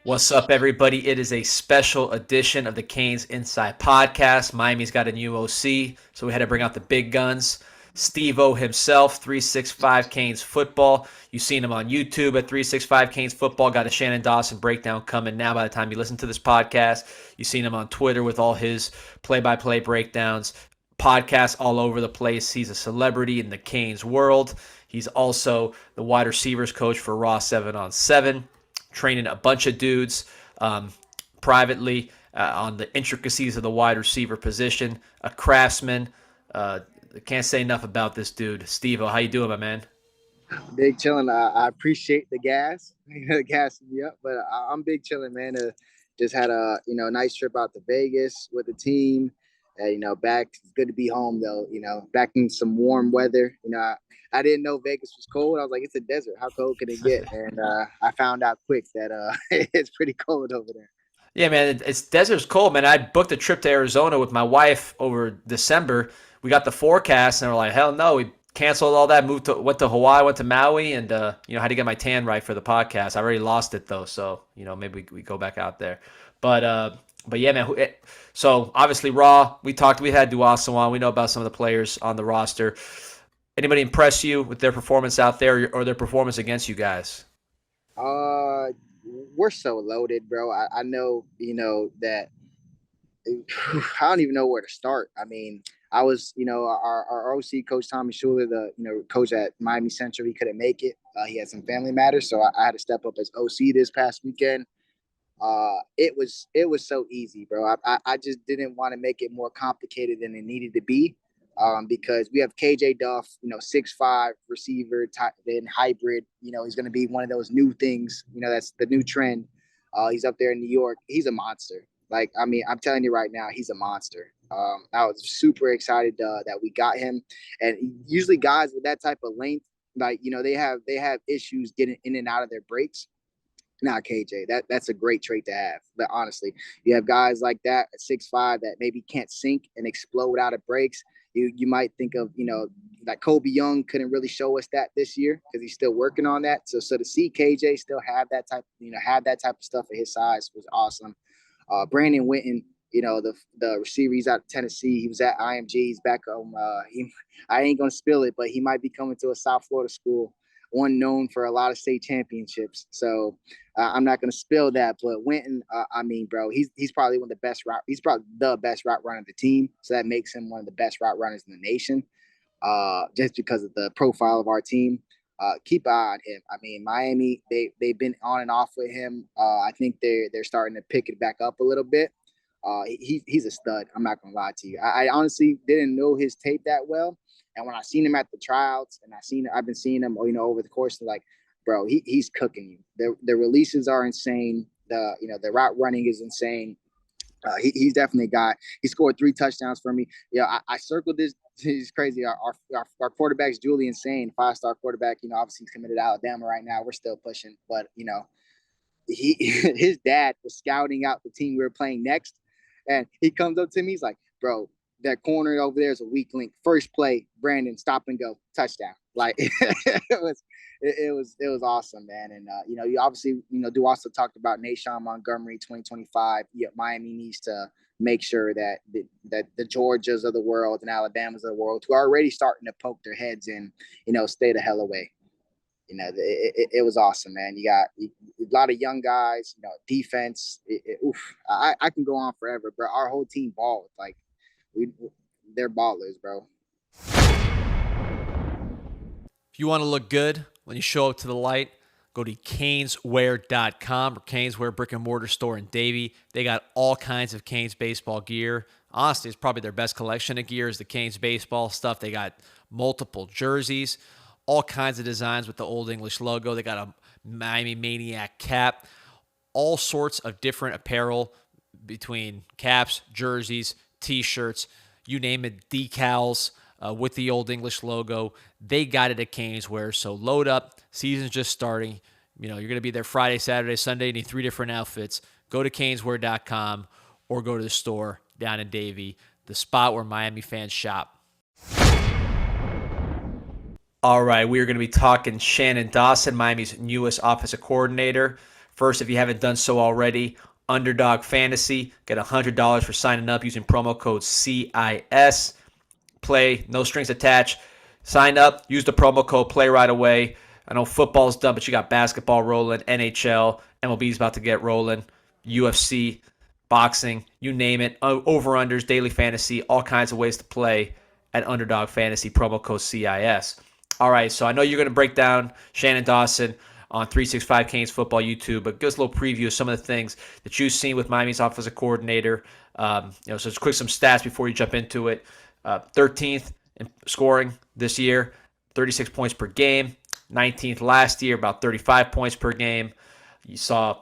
What's up, everybody? It is a special edition of the Canes Inside podcast. Miami's got a new OC, so we had to bring out the big guns. Stevo himself, 365 Canes football. You've seen him on YouTube at 365 Canes football. Got a Shannon Dawson breakdown coming now by the time you listen to this podcast. You've seen him on Twitter with all his play-by-play breakdowns. Podcasts all over the place. He's a celebrity in the Canes world. He's also the wide receivers coach for Raw 7 on 7, training a bunch of dudes privately on the intricacies of the wide receiver position. A craftsman. Can't say enough about this dude. Steve-O, how you doing, my man? Big chilling. I appreciate the gas, gassing me up, but I'm big chilling, man. Just had a nice trip out to Vegas with the team. Back. It's good to be home though. Back in some warm weather. I didn't know Vegas was cold. I was like, it's a desert. How cold can it get? And I found out quick that it's pretty cold over there. Yeah, man, it's desert's cold, man. I booked a trip to Arizona with my wife over December. We got the forecast, and we're like, hell no. We canceled all that, went to Hawaii, went to Maui, and had to get my tan right for the podcast. I already lost it though, so maybe we go back out there. But yeah, man. So obviously, Raw. We had Dawson on. We know about some of the players on the roster. Anybody impress you with their performance out there or their performance against you guys? Uh, we're so loaded, bro. I know, that I don't even know where to start. I mean, I was, our OC coach Tommy Schuler, the coach at Miami Central, he couldn't make it. He had some family matters, so I had to step up as OC this past weekend. It was so easy, bro. I just didn't want to make it more complicated than it needed to be. Because we have KJ Duff, 6'5" receiver, then hybrid. He's going to be one of those new things. That's the new trend. He's up there in New York. He's a monster. Like, I mean, I'm telling you right now, he's a monster. I was super excited that we got him. And usually, guys with that type of length, like they have issues getting in and out of their breaks. Not KJ. That's a great trait to have. But honestly, you have guys like that at 6'5" that maybe can't sink and explode out of breaks. You might think of like Kobe Young couldn't really show us that this year because he's still working on that. So to see KJ still have that type of stuff at his size was awesome. Brandon Witten, the receiver, he's out of Tennessee. He was at IMG. He's back home. I ain't gonna spill it, but he might be coming to a South Florida school, one known for a lot of state championships. So I'm not going to spill that, but Winton, I mean, bro, he's probably one of the best route. He's probably the best route runner of the team. So that makes him one of the best route runners in the nation, just because of the profile of our team. Keep an eye on him. I mean, Miami, they've been on and off with him. I think they're starting to pick it back up a little bit. He's a stud. I'm not gonna lie to you. I honestly didn't know his tape that well, and when I seen him at the tryouts, and I've been seeing him, over the course of like, bro, he's cooking you. The releases are insane. The route running is insane. He's definitely a guy. He scored 3 touchdowns for me. Yeah, I circled this. He's crazy. Our quarterback's Julian Sane, 5-star quarterback. Obviously he's committed to Alabama right now. We're still pushing, but he his dad was scouting out the team we were playing next, and he comes up to me. He's like, "Bro, that corner over there is a weak link. First play, Brandon, stop and go, touchdown." Like it was awesome, man. And you obviously do also talked about Nashawn Montgomery 2025. Yeah, Miami needs to make sure that the Georgias of the world and Alabamas of the world who are already starting to poke their heads in, stay the hell away. It was awesome, man. You got a lot of young guys, defense. I can go on forever, bro. Our whole team balled. Like, they're ballers, bro. If you want to look good when you show up to the light, go to CanesWear.com or CanesWear brick and mortar store in Davie. They got all kinds of Canes baseball gear. Honestly, it's probably their best collection of gear is the Canes baseball stuff. They got multiple jerseys, all kinds of designs with the Old English logo. They got a Miami Maniac cap, all sorts of different apparel between caps, jerseys, T-shirts, you name it, decals with the Old English logo. They got it at CanesWear. So load up. Season's just starting. You're going to be there Friday, Saturday, Sunday. You need 3 different outfits. Go to CanesWear.com or go to the store down in Davie, the spot where Miami fans shop. All right, we are going to be talking Shannon Dawson, Miami's newest offensive coordinator. First, if you haven't done so already, Underdog Fantasy, get $100 for signing up using promo code CIS. Play, no strings attached. Sign up, use the promo code, play right away. I know football's done, but you got basketball rolling, NHL, MLB's about to get rolling, UFC, boxing, you name it. Over-unders, daily fantasy, all kinds of ways to play at Underdog Fantasy, promo code CIS. All right, so I know you're going to break down Shannon Dawson on 365 Canes Football YouTube, but give us a little preview of some of the things that you've seen with Miami's offensive coordinator. So just quick some stats before you jump into it. 13th in scoring this year, 36 points per game. 19th last year, about 35 points per game. You saw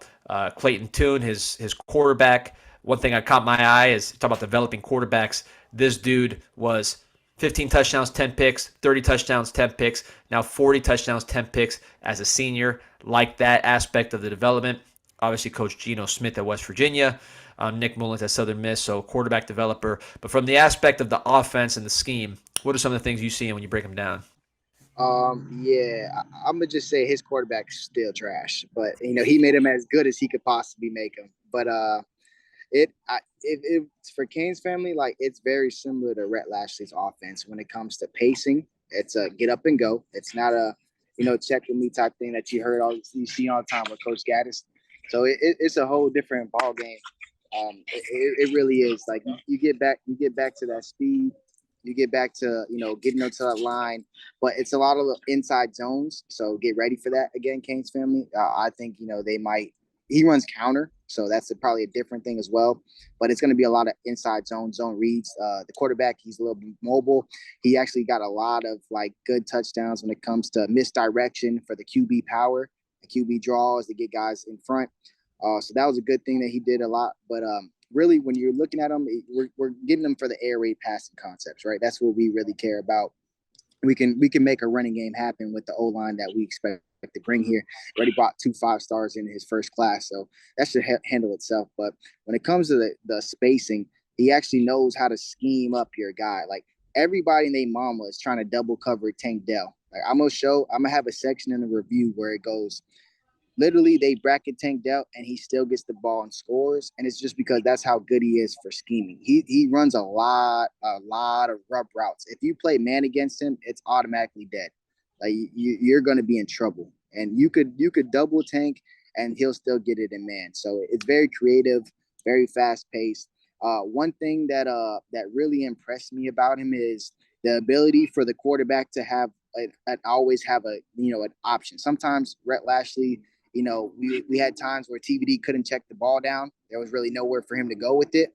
Clayton Tune, his quarterback. One thing that caught my eye is talk about developing quarterbacks. This dude was 15 touchdowns, 10 picks, 30 touchdowns, 10 picks, now 40 touchdowns, 10 picks as a senior. Like that aspect of the development. Obviously, Coach Geno Smith at West Virginia, Nick Mullins at Southern Miss, so quarterback developer. But from the aspect of the offense and the scheme, what are some of the things you see when you break them down? I'm gonna just say his quarterback's still trash, but he made him as good as he could possibly make him. But it's for Canes family, like it's very similar to Rhett Lashley's offense when it comes to pacing. It's a get up and go. It's not a check with me type thing that you see all the time with Coach Gaddis. So it's a whole different ball game. It really is. Like you get back to that speed. You get back to getting up to that line, but it's a lot of inside zones. So get ready for that again, Canes family. I think they might. He runs counter, so that's probably a different thing as well. But it's going to be a lot of inside zone reads. The quarterback, he's a little bit mobile. He actually got a lot of like good touchdowns when it comes to misdirection for the QB power, the QB draws to get guys in front. So that was a good thing that he did a lot. But really, when you're looking at them, we're getting them for the air raid passing concepts, right? That's what we really care about. We can make a running game happen with the O-line that we expect to bring here. Already brought 2 5-stars in his first class, so that should handle itself. But when it comes to the spacing, he actually knows how to scheme up your guy. Like everybody in their mama is trying to double cover Tank Dell. Like I'm gonna have a section in the review where it goes, literally they bracket Tank Dell and he still gets the ball and scores, and it's just because that's how good he is for scheming. He runs a lot of rub routes. If you play man against him, it's automatically dead. Like you're going to be in trouble, and you could double Tank and he'll still get it in man. So it's very creative, very fast paced. One thing that really impressed me about him is the ability for the quarterback to have always have an option. Sometimes Rhett Lashley, we had times where TVD couldn't check the ball down. There was really nowhere for him to go with it.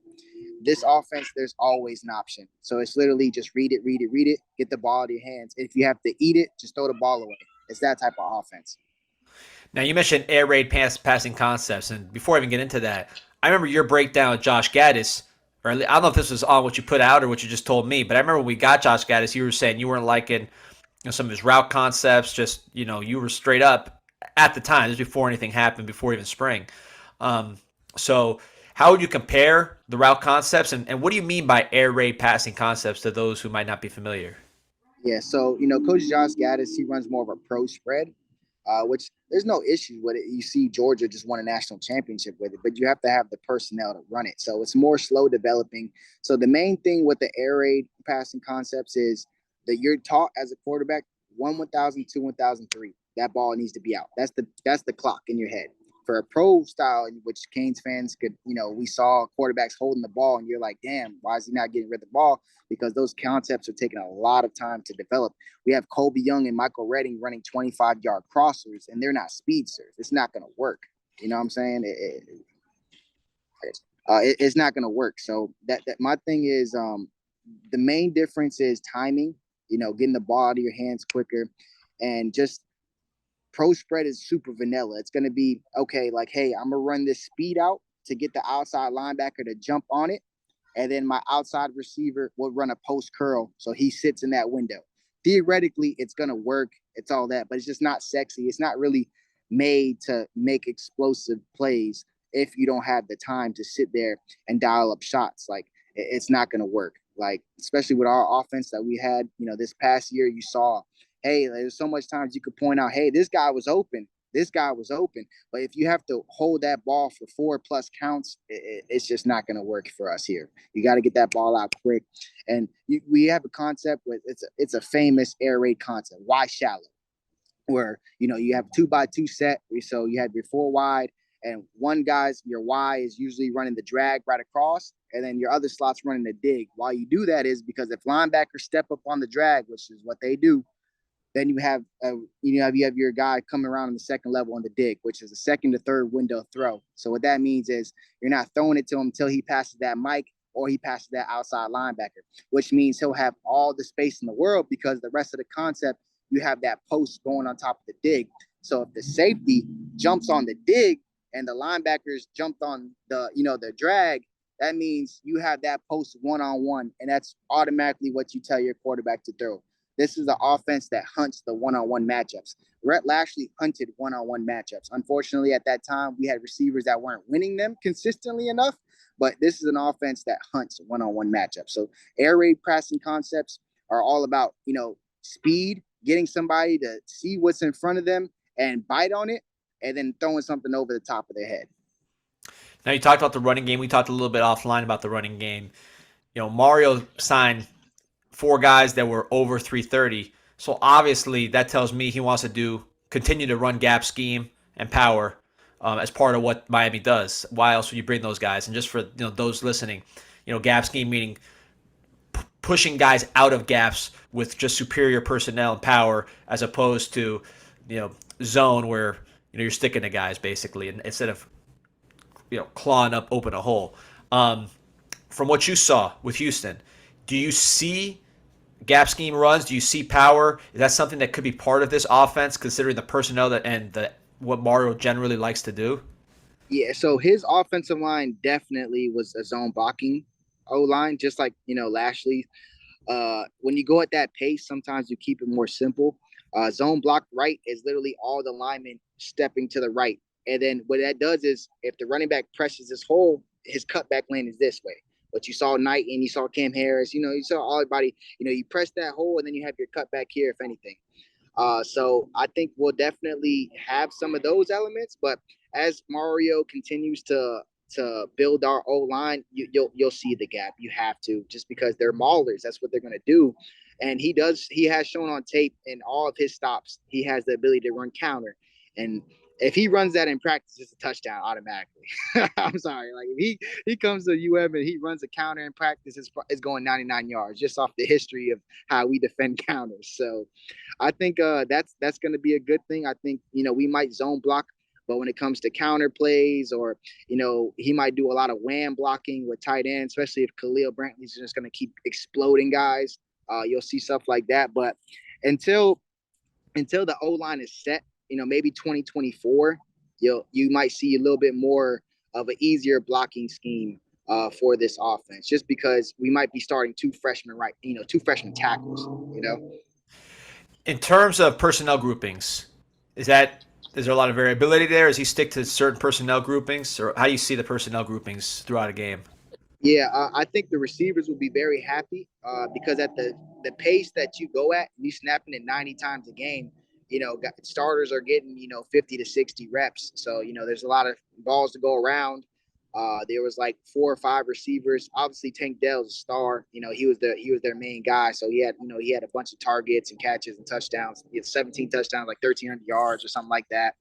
This offense, there's always an option. So it's literally just read it, get the ball out of your hands. If you have to eat it, just throw the ball away. It's that type of offense. Now, you mentioned air raid passing concepts, and before I even get into that, I remember your breakdown of Josh Gaddis, or I don't know if this was on what you put out or what you just told me, but I remember when we got Josh Gaddis, you were saying you weren't liking some of his route concepts, just, you were straight up at the time, this was before anything happened, before even spring. So how would you compare the route concepts, and what do you mean by air raid passing concepts to those who might not be familiar? Yeah, so Coach Josh Gaddis, he runs more of a pro spread, which there's no issue with it. You see, Georgia just won a national championship with it, but you have to have the personnel to run it. So it's more slow developing. So the main thing with the air raid passing concepts is that you're taught as a quarterback 1,000, 2, 1,003. That ball needs to be out. That's the clock in your head. For a pro style, in which Canes fans could, we saw quarterbacks holding the ball, and you're like, damn, why is he not getting rid of the ball? Because those concepts are taking a lot of time to develop. We have Colby Young and Michael Redding running 25-yard crossers, and they're not speedsters. It's not going to work. You know what I'm saying? It's not going to work. So that my thing is, the main difference is timing. Getting the ball out of your hands quicker, and just pro spread is super vanilla. It's going to be, okay, like, hey, I'm going to run this speed out to get the outside linebacker to jump on it. And then my outside receiver will run a post curl. So he sits in that window. Theoretically, it's going to work. It's all that, but it's just not sexy. It's not really made to make explosive plays if you don't have the time to sit there and dial up shots. Like, it's not going to work. Like, especially with our offense that we had, this past year, you saw, hey, there's so much times you could point out, hey, this guy was open. this guy was open. But if you have to hold that ball for 4+ counts, it's just not going to work for us here. You got to get that ball out quick. And we have a concept with it's a famous air raid concept. Why shallow? Where you have 2x2 set, so you have your 4 wide, and one guy's your Y is usually running the drag right across, and then your other slot's running the dig. Why you do that is because if linebackers step up on the drag, which is what they do, then you have your guy coming around on the second level on the dig, which is a second to third window throw. So what that means is you're not throwing it to him until he passes that mic or he passes that outside linebacker, which means he'll have all the space in the world because the rest of the concept, you have that post going on top of the dig. So if the safety jumps on the dig and the linebackers jumped on the drag, that means you have that post one-on-one, and that's automatically what you tell your quarterback to throw. This is the offense that hunts the one-on-one matchups. Rhett Lashley hunted one-on-one matchups. Unfortunately, at that time, we had receivers that weren't winning them consistently enough, but this is an offense that hunts one-on-one matchups. So air raid passing concepts are all about, speed, getting somebody to see what's in front of them and bite on it, and then throwing something over the top of their head. Now, you talked about the running game. We talked a little bit offline about the running game. Mario signed 4 guys that were over 330. So obviously that tells me he wants to continue to run gap scheme and power as part of what Miami does. Why else would you bring those guys? And just for those listening, gap scheme meaning pushing guys out of gaps with just superior personnel and power, as opposed to zone where you're sticking to guys basically, and instead of clawing up open a hole. From what you saw with Houston, do you see gap scheme runs? Do you see power? Is that something that could be part of this offense, considering the personnel what Mario generally likes to do? Yeah, so his offensive line definitely was a zone blocking O-line, just like Lashley. When you go at that pace, sometimes you keep it more simple. Zone block right is literally all the linemen stepping to the right. And then what that does is if the running back presses this hole, his cutback lane is this way. But you saw Knight and you saw Cam Harris, you saw everybody, you press that hole and then you have your cutback here, if anything. So I think we'll definitely have some of those elements, but as Mario continues to build our O-line, you'll see the gap. You have to, just because they're maulers. That's what they're going to do. And he has shown on tape in all of his stops, he has the ability to run counter. And if he runs that in practice, it's a touchdown automatically. I'm sorry. Like if he comes to UM and he runs a counter in practice, it's going 99 yards just off the history of how we defend counters. So I think that's going to be a good thing. I think, we might zone block, but when it comes to counter plays or, he might do a lot of wham blocking with tight end, especially if Khalil Brantley's just going to keep exploding guys. You'll see stuff like that. But until the O-line is set, maybe 2024, you might see a little bit more of an easier blocking scheme for this offense, just because we might be starting 2 freshmen, right? 2 freshman tackles, In terms of personnel groupings, is there a lot of variability there? Does he stick to certain personnel groupings, or how do you see the personnel groupings throughout a game? Yeah, I think the receivers will be very happy because at the pace that you go at, you snapping it 90 times a game, starters are getting, 50 to 60 reps. So, there's a lot of balls to go around. There was like 4 or 5 receivers. Obviously, Tank Dell's a star. He was their main guy. So he had a bunch of targets and catches and touchdowns. He had 17 touchdowns, like 1,300 yards or something like that.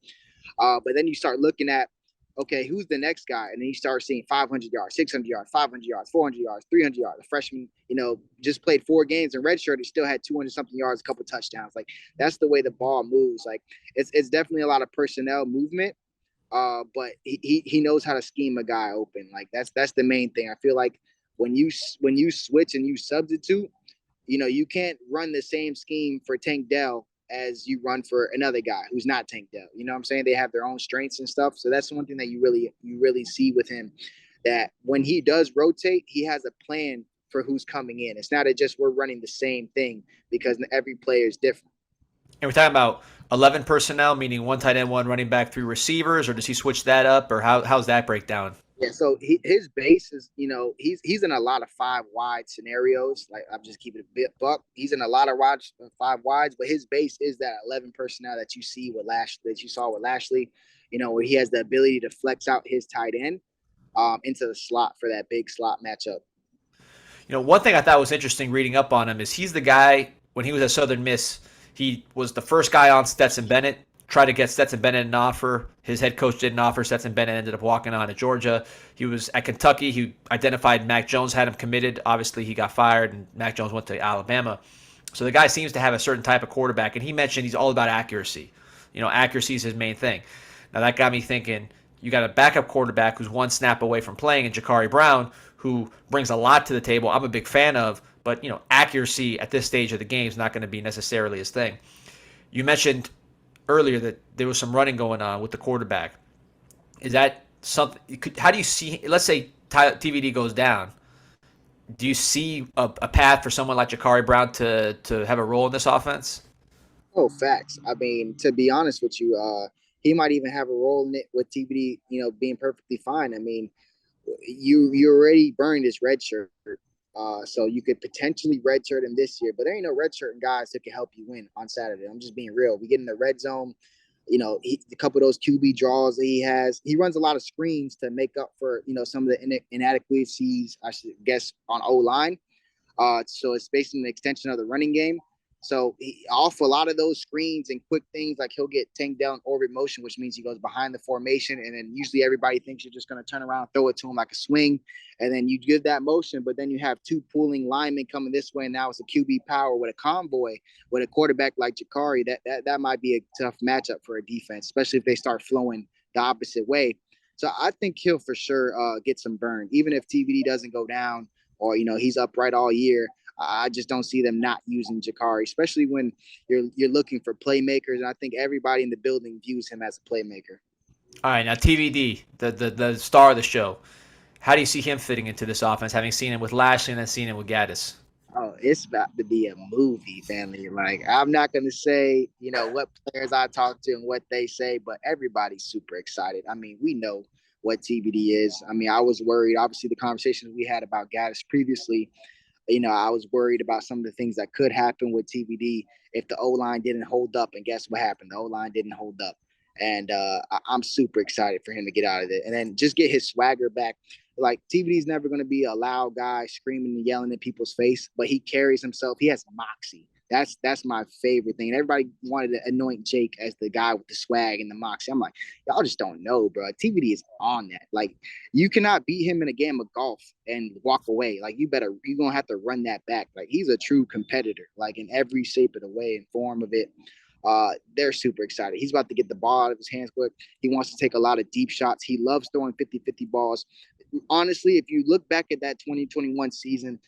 But then you start looking at, okay, who's the next guy? And then you start seeing 500 yards, 600 yards, 500 yards, 400 yards, 300 yards. The freshman, just played 4 games in redshirt. He still had 200 something yards, a couple of touchdowns. Like that's the way the ball moves. Like it's definitely a lot of personnel movement. But he knows how to scheme a guy open. Like that's the main thing. I feel like when you switch and you substitute, you can't run the same scheme for Tank Dell as you run for another guy who's not Tank Dell. You know what I'm saying? They have their own strengths and stuff. So that's one thing that you really see with him, that when he does rotate, he has a plan for who's coming in. It's not just we're running the same thing, because every player is different. And we're talking about 11 personnel, meaning 1 tight end, 1 running back, 3 receivers, or does he switch that up, or how's that breakdown? Yeah, so his base is, he's in a lot of five wide scenarios. Like I'm just keeping it a bit buck. He's in a lot of five wides, but his base is that 11 personnel that you see with Lashley, that you saw with Lashley. Where he has the ability to flex out his tight end into the slot for that big slot matchup. One thing I thought was interesting reading up on him is he's the guy, when he was at Southern Miss, he was the first guy on Stetson Bennett, tried to get Stetson Bennett an offer. His head coach didn't offer. Stetson Bennett ended up walking on to Georgia. He was at Kentucky. He identified Mac Jones, had him committed. Obviously, he got fired, and Mac Jones went to Alabama. So the guy seems to have a certain type of quarterback, and he mentioned he's all about accuracy. Accuracy is his main thing. Now, that got me thinking, you got a backup quarterback who's one snap away from playing in Jakari Brown, who brings a lot to the table. I'm a big fan of, but accuracy at this stage of the game is not going to be necessarily his thing. You mentioned earlier that there was some running going on with the quarterback. Is that something? How do you see? Let's say TVD goes down. Do you see a path for someone like Jakari Brown to have a role in this offense? Oh, facts. I mean, to be honest with you, he might even have a role in it with TBD, being perfectly fine. I mean, you already burned his red shirt. So you could potentially redshirt him this year, but there ain't no redshirting guys that can help you win on Saturday. I'm just being real. We get in the red zone. A couple of those QB draws that he has, he runs a lot of screens to make up for, some of the inadequacies, I should guess, on O line. So it's basically an extension of the running game. So off a lot of those screens and quick things, like he'll get tanked down orbit motion, which means he goes behind the formation. And then usually everybody thinks you're just going to turn around and throw it to him like a swing. And then you give that motion, but then you have two pulling linemen coming this way. And now it's a QB power with a convoy with a quarterback like Jakari. That might be a tough matchup for a defense, especially if they start flowing the opposite way. So I think he'll for sure get some burn, even if TVD doesn't go down or, he's upright all year. I just don't see them not using Jakari, especially when you're looking for playmakers. And I think everybody in the building views him as a playmaker. All right, now TVD, the star of the show. How do you see him fitting into this offense, having seen him with Lashley and then seen him with Gaddis? Oh, it's about to be a movie, family. Like, I'm not gonna say, what players I talk to and what they say, but everybody's super excited. I mean, we know what TVD is. I mean, I was worried. Obviously, the conversations we had about Gaddis previously, I was worried about some of the things that could happen with TVD if the O line didn't hold up. And guess what happened? The O line didn't hold up. And I'm super excited for him to get out of it and then just get his swagger back. Like TVD's never going to be a loud guy screaming and yelling in people's face, but he carries himself. He has moxie. That's my favorite thing. And everybody wanted to anoint Jake as the guy with the swag and the moxie. I'm like, y'all just don't know, bro. TVD is on that. Like, you cannot beat him in a game of golf and walk away. Like, you're gonna have to run that back. Like, he's a true competitor, like in every shape of the way and form of it. They're super excited. He's about to get the ball out of his hands quick. He wants to take a lot of deep shots. He loves throwing 50-50 balls. Honestly, if you look back at that 2021 season,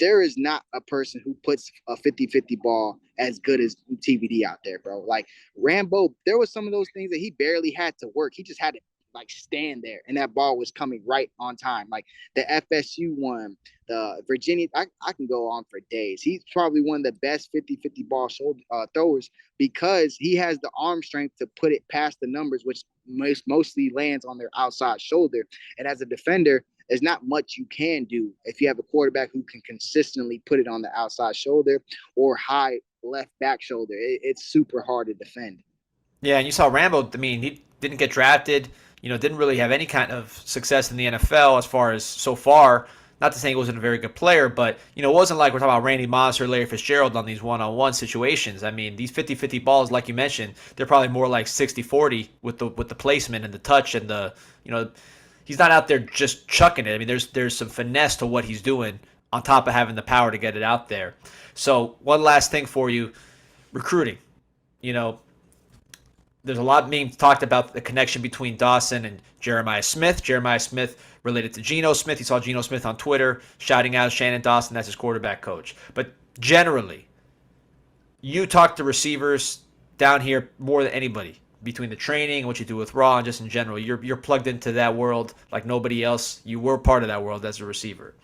there is not a person who puts a 50-50 ball as good as TVD out there, bro. Like Rambo, there was some of those things that he barely had to work. He just had to like stand there and that ball was coming right on time. Like the FSU one, the Virginia, I can go on for days. He's probably one of the best 50-50 ball shoulder, throwers because he has the arm strength to put it past the numbers, which mostly lands on their outside shoulder. And as a defender, there's not much you can do if you have a quarterback who can consistently put it on the outside shoulder or high left back shoulder. It's super hard to defend. Yeah, and you saw Rambo. I mean, he didn't get drafted. Didn't really have any kind of success in the NFL as far as so far. Not to say he wasn't a very good player, but it wasn't like we're talking about Randy Moss or Larry Fitzgerald on these one-on-one situations. I mean, these 50-50 balls, like you mentioned, they're probably more like 60-40 with the placement and the touch and the he's not out there just chucking it. I mean, there's some finesse to what he's doing on top of having the power to get it out there. So one last thing for you, recruiting. There's a lot being talked about the connection between Dawson and Jeremiah Smith. Jeremiah Smith related to Geno Smith. You saw Geno Smith on Twitter shouting out Shannon Dawson. That's his quarterback coach. But generally, you talk to receivers down here more than anybody between the training and what you do with Raw and just in general. You're plugged into that world like nobody else. You were part of that world as a receiver.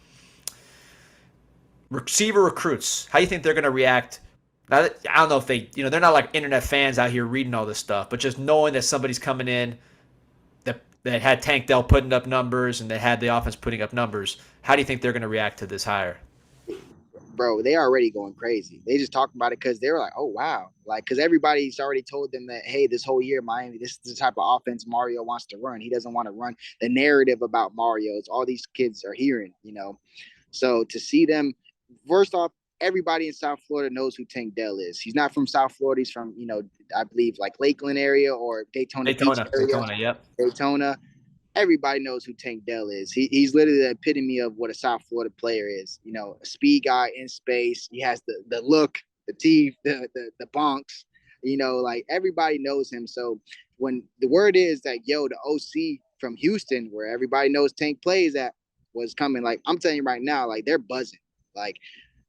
Receiver recruits, how do you think they're going to react? Now, I don't know if they're not like internet fans out here reading all this stuff, but just knowing that somebody's coming in that that had Tank Dell putting up numbers and they had the offense putting up numbers. How do you think they're going to react to this hire? Bro, they already going crazy. They just talked about it because they were like, oh wow, like because everybody's already told them that hey, this whole year Miami, this is the type of offense Mario wants to run. He doesn't want to run the narrative about Mario. It's all these kids are hearing. So to see them, first off, everybody in South Florida knows who Tank Dell is. He's not from South Florida. He's from I believe like Lakeland area or Daytona Beach area. Daytona, yep. Daytona, everybody knows who Tank Dell is. He's literally the epitome of what a South Florida player is. A speed guy in space. He has the look, the teeth, the bonks. Like everybody knows him. So when the word is that the OC from Houston, where everybody knows Tank plays at, was coming, like I'm telling you right now, like they're buzzing. Like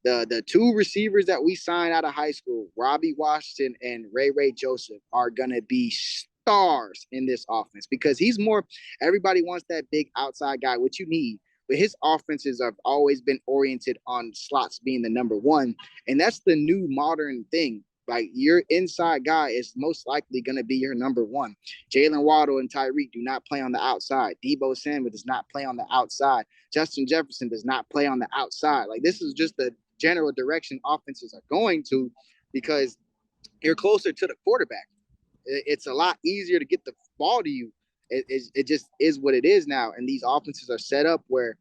the two receivers that we signed out of high school, Robbie Washington and Ray Joseph, are gonna be stars in this offense because he's more. Everybody wants that big outside guy, which you need. But his offenses have always been oriented on slots being the number one, and that's the new modern thing. Like your inside guy is most likely going to be your number one. Jalen Waddle and Tyreek do not play on the outside. Debo Samuel does not play on the outside. Justin Jefferson does not play on the outside. Like this is just the general direction offenses are going to because you're closer to the quarterback. It's a lot easier to get the ball to you. It just is what it is now. And these offenses are set up where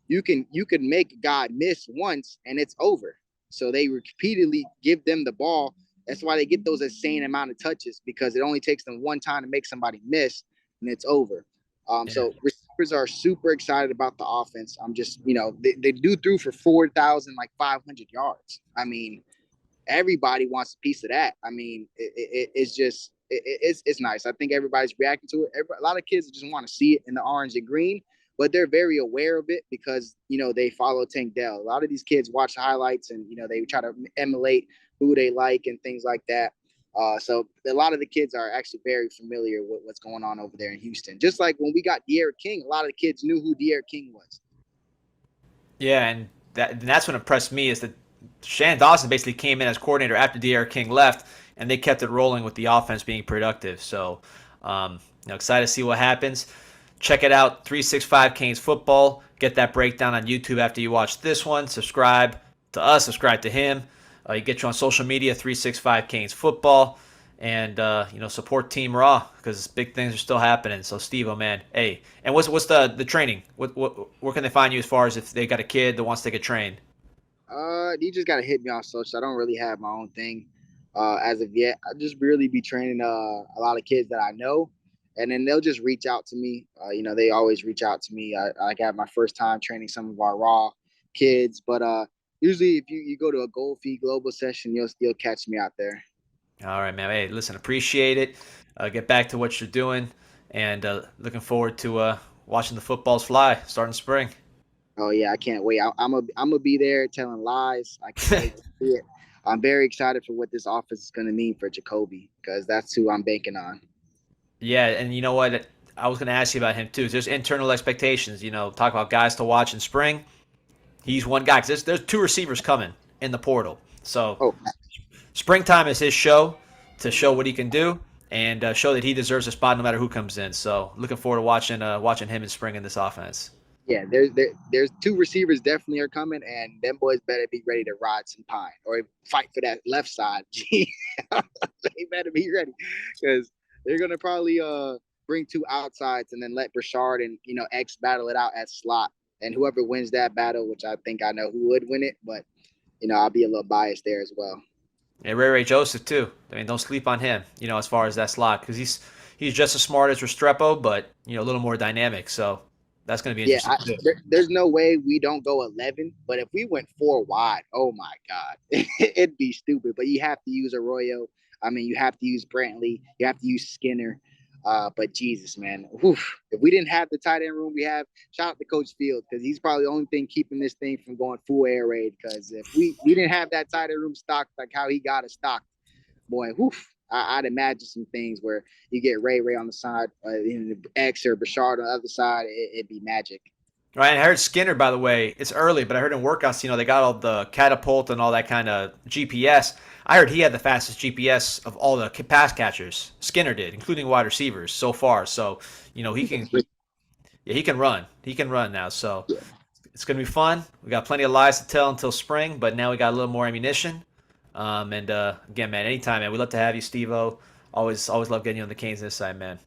you can make a guy miss once and it's over. So they repeatedly give them the ball. That's why they get those insane amount of touches because it only takes them one time to make somebody miss and it's over. Yeah. So receivers are super excited about the offense. I'm just, they do through for 4,000, like 500 yards. I mean, everybody wants a piece of that. I mean, it's just it's nice. I think everybody's reacting to it. A lot of kids just want to see it in the orange and green, but they're very aware of it because they follow Tank Dell. A lot of these kids watch the highlights and they try to emulate who they like and things like that. So a lot of the kids are actually very familiar with what's going on over there in Houston. Just like when we got De'Aaron King, a lot of the kids knew who De'Aaron King was. Yeah, and that's what impressed me is that Shannon Dawson basically came in as coordinator after DR King left, and they kept it rolling with the offense being productive. So, excited to see what happens. Check it out, 365 Canes Football. Get that breakdown on YouTube after you watch this one. Subscribe to us, subscribe to him. You get you on social media, 365 Canes Football. And support Team Raw because big things are still happening. So Stevo, man, hey, and what's the training? What where can they find you as far as if they got a kid that wants to get trained? You just gotta hit me on social. I don't really have my own thing as of yet. I just really be training a lot of kids that I know, and then they'll just reach out to me. They always reach out to me. I got my first time training some of our raw kids, but usually if you go to a Gold Feed Global session, you'll catch me out there. All right, man. Hey, listen, appreciate it. Get back to what you're doing, and looking forward to watching the footballs fly starting spring. Oh yeah, I can't wait. I'm gonna be there telling lies. I can't wait to see it. I'm very excited for what this offense is gonna mean for Jacoby because that's who I'm banking on. Yeah, and you know what? I was going to ask you about him too. There's internal expectations. Talk about guys to watch in spring. He's one guy because there's two receivers coming in the portal. So Oh, springtime is his show to show what he can do and show that he deserves a spot no matter who comes in. So looking forward to watching him in spring in this offense. yeah, there's two receivers definitely are coming, and them boys better be ready to ride some pine or fight for that left side. They better be ready because they're gonna probably bring two outsides and then let Brashard and X battle it out at slot, and whoever wins that battle, which I think I know who would win it, but I'll be a little biased there as well. And Ray Joseph too. I mean, don't sleep on him. As far as that slot because he's just as smart as Restrepo, but a little more dynamic. So that's going to be Yeah, interesting too. there's no way we don't go 11. But if we went four wide, oh my God, it'd be stupid. But you have to use Arroyo. I mean, you have to use Brantley. You have to use Skinner. But Jesus, man, if we didn't have the tight end room we have, shout out to Coach Fields because he's probably the only thing keeping this thing from going full air raid. Because if we didn't have that tight end room stocked like how he got it stocked, boy, I'd imagine some things where you get Ray on the side, X or Bashard on the other side. It'd be magic. Right, I heard Skinner, by the way, it's early, but I heard in workouts, they got all the catapult and all that kind of GPS. I heard he had the fastest GPS of all the pass catchers. Skinner did, including wide receivers so far. So, he can, yeah, he can run. He can run now. So Yeah. it's going to be fun. We got plenty of lies to tell until spring, but now we got a little more ammunition. And again, man, anytime, man. We'd love to have you, Stevo. Always love getting you on the Canes this side, man.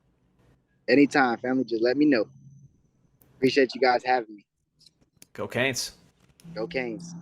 Anytime, family, just let me know. Appreciate you guys having me. Go Canes. Go Canes.